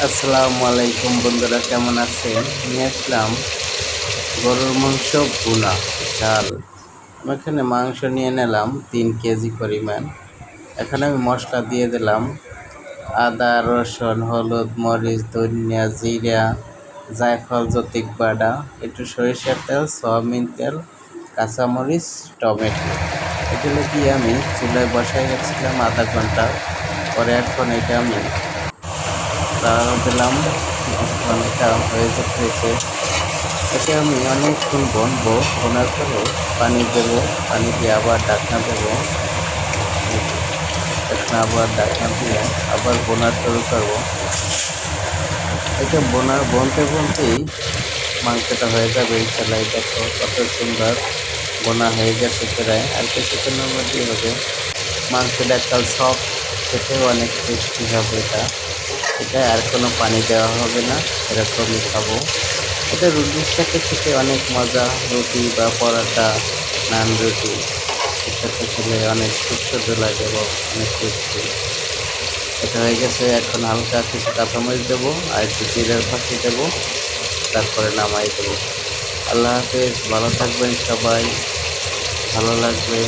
আসসালামু আলাইকুম বন্ধুরা, কেমন আছেন? নিয়ে আসলাম গরুর মাংস ভুনা ঝাল। আমি এখানে মাংস নিয়ে নিলাম 3 কেজি পরিমাণ। এখানে আমি মশলা দিয়ে দিলাম আদা, রসুন, হলুদ, মরিচ, ধনিয়া, জিরা, জায়ফল, জতিক বাটা, একটু সরিষার তেল, সয়াবিন তেল, কাঁচামরিচ, টমেটো। এগুলো দিয়ে আমি চুলায় বসাই রাখছিলাম আধা ঘন্টা পরে। এখন এটা আমি লাড়া দিলাম, এখন এটা হয়ে যেতেছে। এতে আমি অনেকক্ষণ বনবো, বোনার পরে পানি দেবো, পানি দিয়ে আবার ঢাকনা দেবো। ঢাকনা আবার ঢাকনা দিয়ে আবার বোনা শুরু করবো। এটা বনতে বনতেই মাংসটা হয়ে যাবে ইনশাল্লাহ। দেখো কত সুন্দর বোনা হয়ে গেছে প্রায়, আর কিছুক্ষণের মধ্যেই হবে। মাংসটা একদম সফট, খেতেও অনেক টেস্টি হবে এটা। এটা আর কোনো পানি দেওয়া হবে না, এরকমই খাবো। এটা রুটির সাথে খেতে অনেক মজা, রুটি বা পরোটা, নান রুটি এর সাথে খেলে অনেক সুস্বাদু লাগে এবং অনেক টেস্টি। এটা হয়ে গেছে, এখন হালকা কিছু কাঁচামরিচ দেবো আর একটু জিরার ফাঁকি দেবো, তারপরে নামাই দেবো। আল্লাহ হাফেজ, ভালো থাকবেন সবাই, ভালো লাগবে।